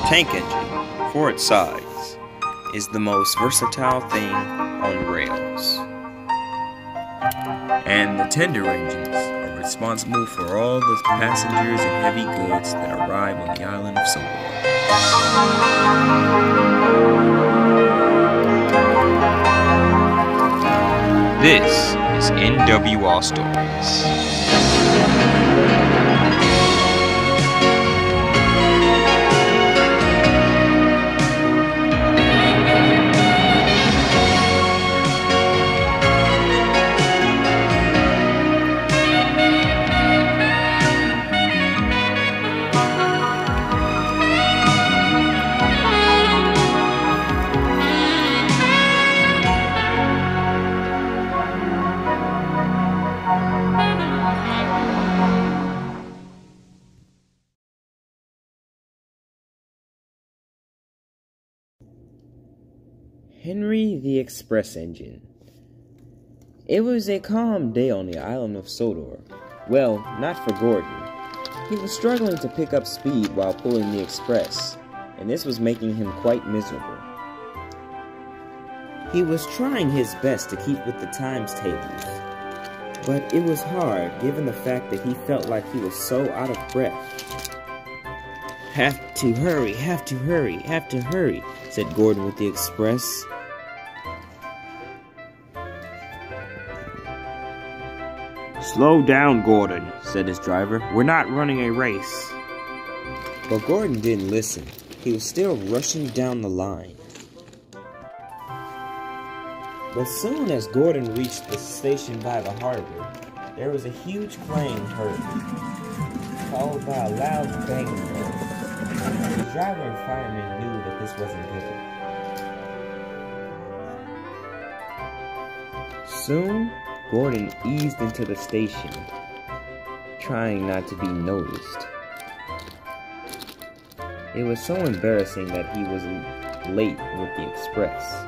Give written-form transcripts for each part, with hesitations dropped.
tank engine, for its size, is the most versatile thing on rails. And the tender engines are responsible for all the passengers and heavy goods that arrive on the island of Sodor. This is NWR Stories. Henry the Express Engine. It was a calm day on the island of Sodor. Well, not for Gordon. He was struggling to pick up speed while pulling the express, and this was making him quite miserable. He was trying his best to keep with the times tables, but it was hard given the fact that he felt like he was so out of breath. Have to hurry, said Gordon with the express. Slow down, Gordon, said his driver. We're not running a race. But Gordon didn't listen. He was still rushing down the line. But soon as Gordon reached the station by the harbor, there was a huge clang heard, followed by a loud banging noise. The driver and fireman knew that this wasn't good. Soon, Gordon eased into the station, trying not to be noticed. It was so embarrassing that he was late with the express.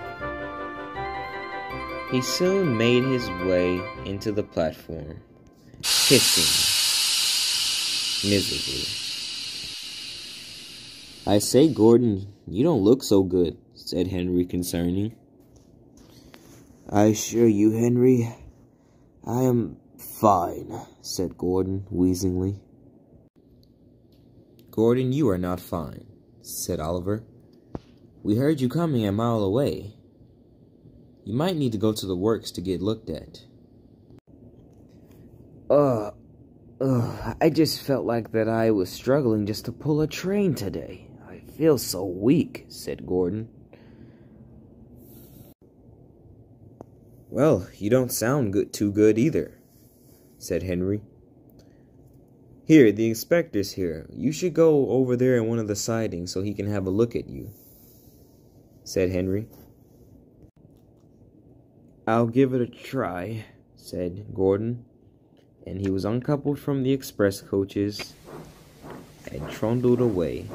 He soon made his way into the platform, hissing miserably. "I say, Gordon, you don't look so good," said Henry, concerning. "I assure you, Henry, I am fine," said Gordon, wheezingly. "Gordon, you are not fine," said Oliver. "We heard you coming a mile away. You might need to go to the works to get looked at." I just felt like that I was struggling just to pull a train today. I feel so weak," said Gordon. "Well, you don't sound too good either," said Henry. "Here, the inspector's here. You should go over there in one of the sidings so he can have a look at you," said Henry. "I'll give it a try," said Gordon, and he was uncoupled from the express coaches and trundled away.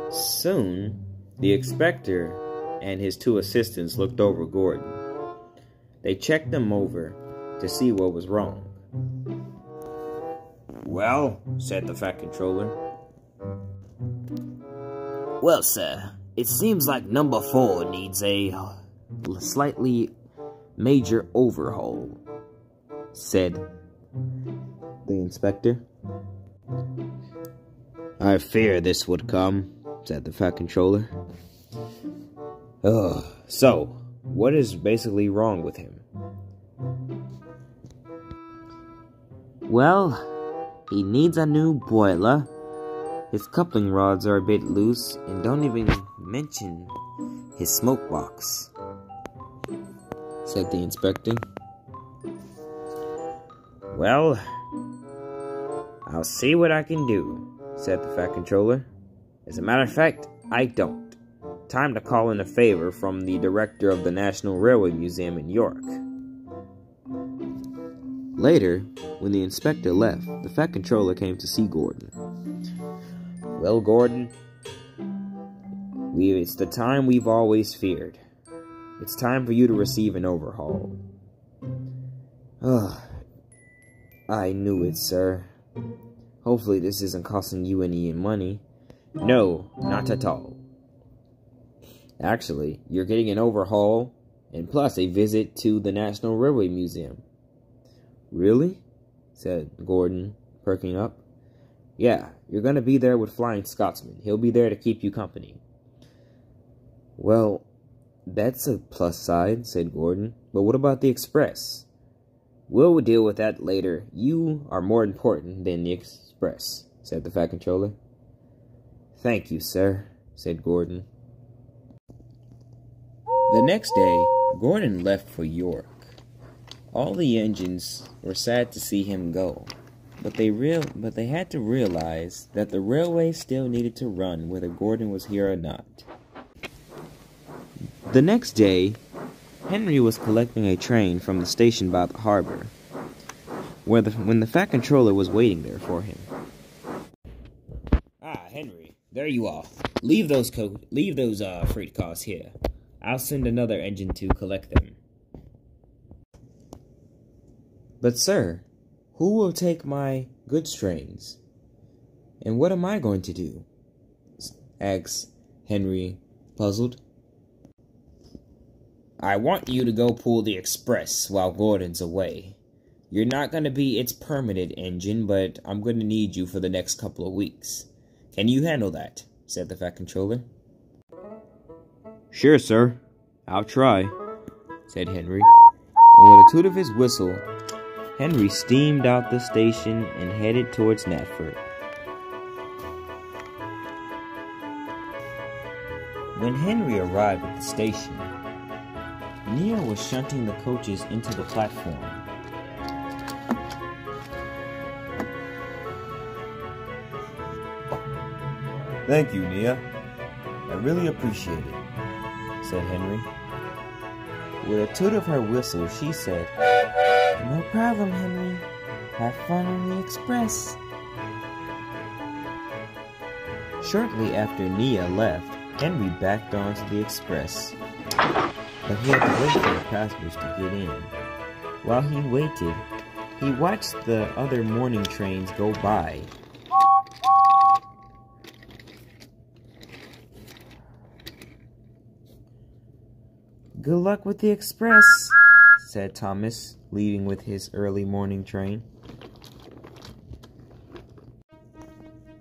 Soon, the inspector and his two assistants looked over Gordon. They checked him over to see what was wrong. "Well," said the Fat Controller. "Well, sir, it seems like number 4 needs a slightly major overhaul," said the inspector. "I fear this would come," said the Fat Controller. So, what is basically wrong with him?" "Well, he needs a new boiler. His coupling rods are a bit loose, and don't even mention his smoke box," said the inspector. "Well, I'll see what I can do," said the Fat Controller. "As a matter of fact, I don't. Time to call in a favor from the director of the National Railway Museum in York." Later, when the inspector left, the Fat Controller came to see Gordon. "Well, Gordon, it's the time we've always feared. It's time for you to receive an overhaul." I knew it, sir. Hopefully this isn't costing you any money. No, not at all. Actually, you're getting an overhaul and plus a visit to the National Railway Museum. Really? Said Gordon, perking up. Yeah, you're gonna be there with Flying Scotsman. He'll be there to keep you company. Well, that's a plus side, said Gordon. But what about the Express? We'll deal with that later. You are more important than the Express, said the Fat Controller. Thank you, sir, said Gordon. The next day, Gordon left for York. All the engines were sad to see him go, but they had to realize that the railway still needed to run whether Gordon was here or not. The next day, Henry was collecting a train from the station by the harbor, when the Fat Controller was waiting there for him. Ah, Henry, there you are. Leave those freight cars here. I'll send another engine to collect them. But sir, who will take my goods trains? And what am I going to do? Asked Henry, puzzled. I want you to go pull the Express while Gordon's away. You're not going to be its permanent engine, but I'm going to need you for the next couple of weeks. Can you handle that? Said the Fat Controller. Sure, sir. I'll try, said Henry. And with a toot of his whistle, Henry steamed out the station and headed towards Natford. When Henry arrived at the station, Nia was shunting the coaches into the platform. Thank you, Nia. I really appreciate it, said Henry. With a toot of her whistle, she said, No problem, Henry. Have fun on the Express. Shortly after Nia left, Henry backed onto the Express, but he had to wait for the passengers to get in. While he waited, he watched the other morning trains go by. Good luck with the Express, said Thomas, leaving with his early morning train.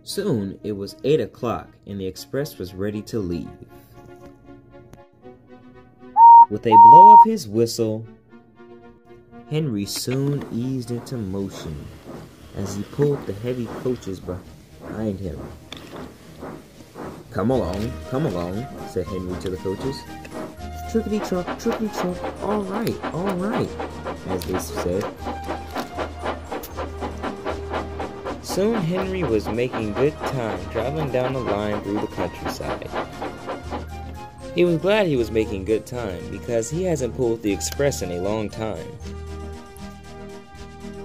Soon it was 8 o'clock and the Express was ready to leave. With a blow of his whistle, Henry soon eased into motion as he pulled the heavy coaches behind him. Come along, said Henry to the coaches. Trickety-truck, all right, as they said. Soon Henry was making good time traveling down the line through the countryside. He was glad he was making good time because he hasn't pulled the Express in a long time.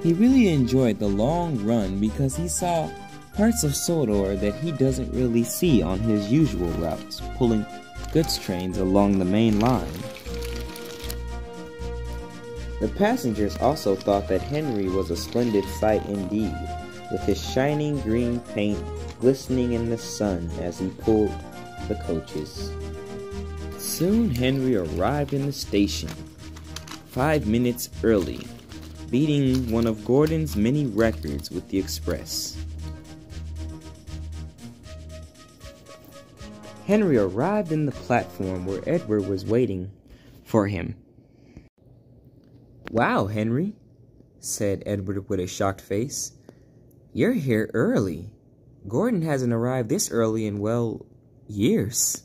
He really enjoyed the long run because he saw parts of Sodor that he doesn't really see on his usual routes, pulling goods trains along the main line. The passengers also thought that Henry was a splendid sight indeed, with his shining green paint glistening in the sun as he pulled the coaches. Soon Henry arrived in the station, 5 minutes early, beating one of Gordon's many records with the Express. Henry arrived in the platform where Edward was waiting for him. Wow, Henry, said Edward with a shocked face. You're here early. Gordon hasn't arrived this early in, well, years,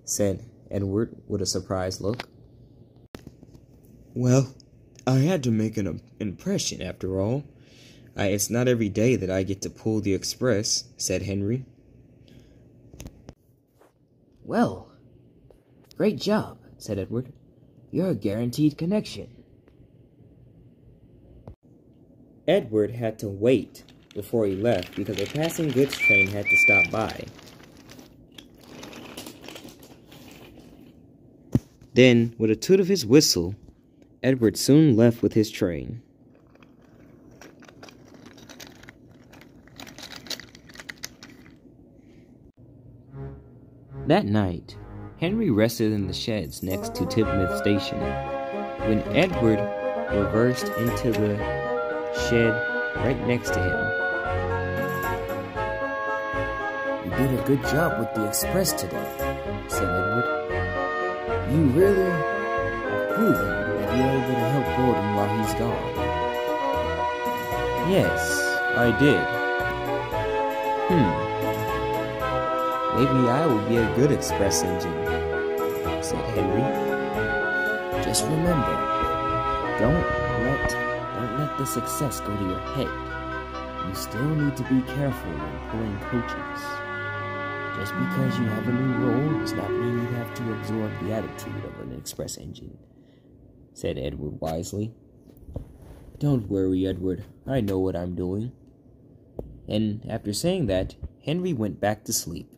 said Edward with a surprised look. Well, I had to make an impression after all. It's not every day that I get to pull the Express, said Henry. Well, great job, said Edward. You're a guaranteed connection. Edward had to wait before he left because a passing goods train had to stop by. Then, with a toot of his whistle, Edward soon left with his train. That night, Henry rested in the sheds next to Tipmouth Station when Edward reversed into the shed right next to him. "You did a good job with the express today," said Edward. "You really have proven that you're able to help Gordon while he's gone." "Yes, I did." Maybe I will be a good express engine," said Henry. "Just remember, don't let the success go to your head. You still need to be careful when pulling coaches. Just because you have a new role does not mean you have to absorb the attitude of an express engine," said Edward wisely. "Don't worry, Edward. I know what I'm doing." And after saying that, Henry went back to sleep.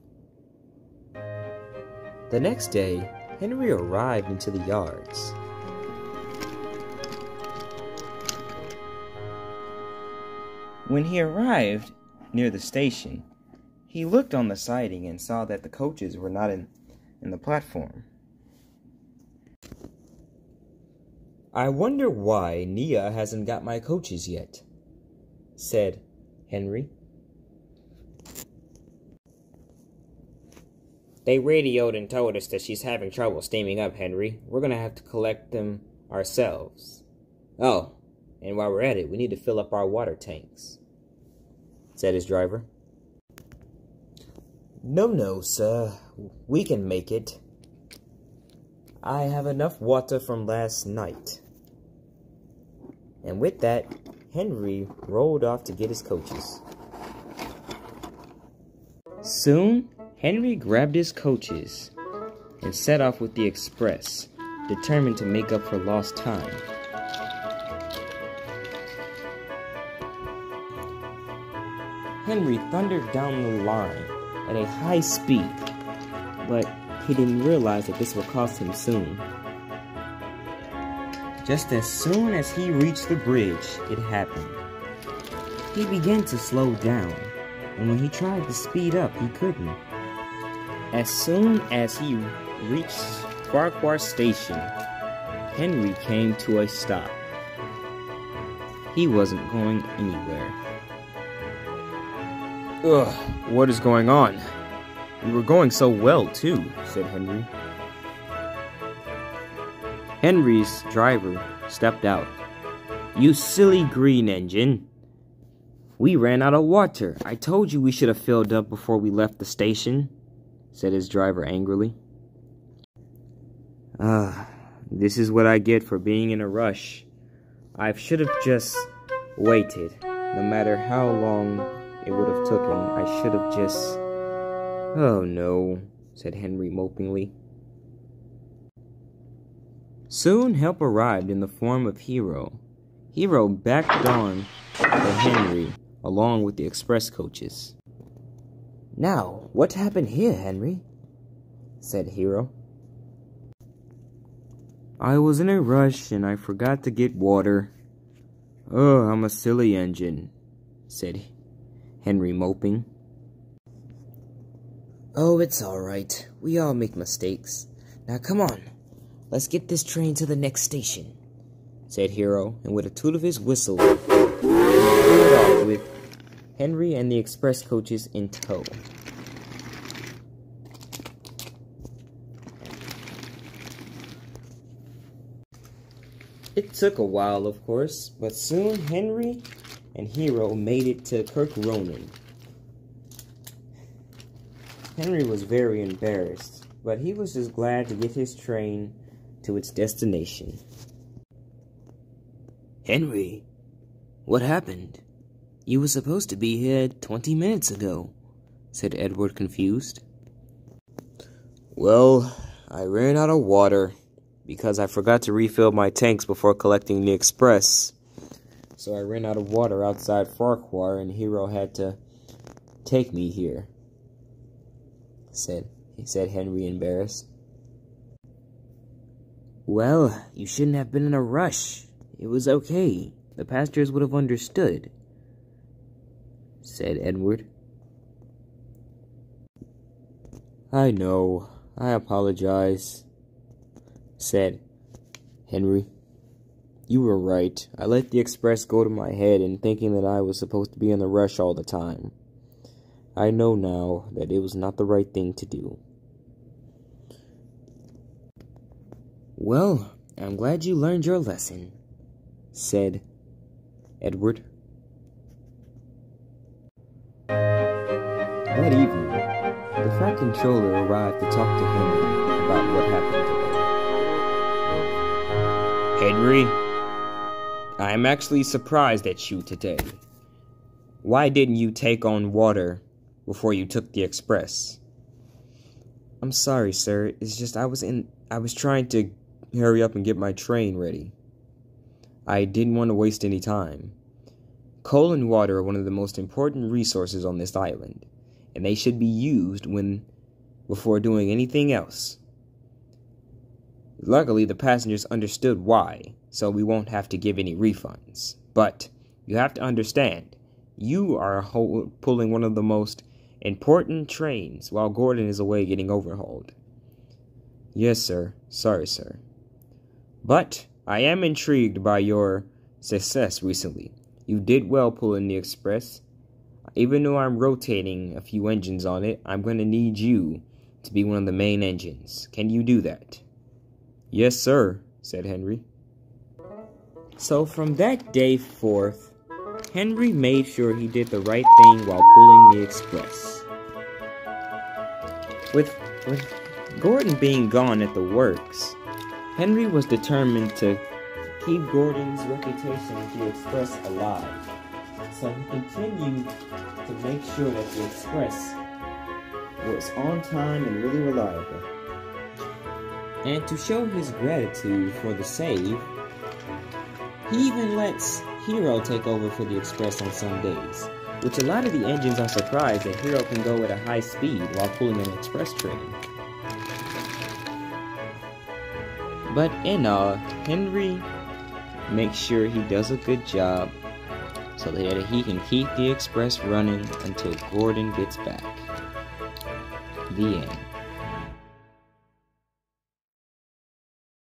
The next day, Henry arrived into the yards. When he arrived near the station, he looked on the siding and saw that the coaches were not in the platform. "I wonder why Nia hasn't got my coaches yet," said Henry. "They radioed and told us that she's having trouble steaming up, Henry. We're gonna have to collect them ourselves. Oh, and while we're at it, we need to fill up our water tanks," said his driver. No, sir. We can make it. I have enough water from last night." And with that, Henry rolled off to get his coaches. Soon, Henry grabbed his coaches and set off with the express, determined to make up for lost time. Henry thundered down the line at a high speed, but he didn't realize that this would cost him soon. Just as soon as he reached the bridge, it happened. He began to slow down, and when he tried to speed up, he couldn't. As soon as he reached Farquhar Station, Henry came to a stop. He wasn't going anywhere. "Ugh, what is going on? We were going so well, too," said Henry. Henry's driver stepped out. "You silly green engine. We ran out of water. I told you we should have filled up before we left the station," said his driver angrily. This is what I get for being in a rush. I should have just waited. No matter how long it would have taken, I should have just... "Oh no," said Henry mopingly. Soon help arrived in the form of Hero. Hero backed on to Henry along with the express coaches. "Now, what happened here, Henry?" said Hero. "I was in a rush and I forgot to get water. Oh, I'm a silly engine," said Henry moping. "Oh, it's all right. We all make mistakes. Now come on. Let's get this train to the next station," said Hero, and with a toot of his whistle, he rode off with Henry and the express coaches in tow. It took a while, of course, but soon Henry and Hero made it to Kirk Ronan. Henry was very embarrassed, but he was just glad to get his train to its destination. "Henry, what happened? You were supposed to be here 20 minutes ago," said Edward, confused. "Well, I ran out of water because I forgot to refill my tanks before collecting the express. So I ran out of water outside Farquhar and Hero had to take me here," said Henry, embarrassed. "Well, you shouldn't have been in a rush. It was okay. The passengers would have understood," said Edward. I know. I apologize, said Henry. You were right. I let the express go to my head in thinking that I was supposed to be in a rush all the time. I know now that it was not the right thing to do. Well, I'm glad you learned your lesson, said Edward. That evening, the Fat Controller arrived to talk to Henry about what happened today. Henry, I am actually surprised at you today. Why didn't you take on water before you took the express? I'm sorry, sir. It's just I was trying to hurry up and get my train ready. I didn't want to waste any time. Coal and water are one of the most important resources on this island, and they should be used before doing anything else. Luckily, the passengers understood why, so we won't have to give any refunds. But you have to understand, you are pulling one of the most important trains while Gordon is away getting overhauled. Yes, sir. Sorry, sir. But I am intrigued by your success recently. You did well pulling the express. Even though I'm rotating a few engines on it, I'm going to need you to be one of the main engines. Can you do that? Yes, sir, said Henry. So from that day forth, Henry made sure he did the right thing while pulling the express. With Gordon being gone at the works, Henry was determined to keep Gordon's reputation with the express alive. So he continued to make sure that the express was on time and really reliable. And to show his gratitude for the save, he even lets Hero take over for the express on some days, which a lot of the engines are surprised that Hero can go at a high speed while pulling an express train. But in all, Henry makes sure he does a good job so that he can keep the express running until Gordon gets back. The end.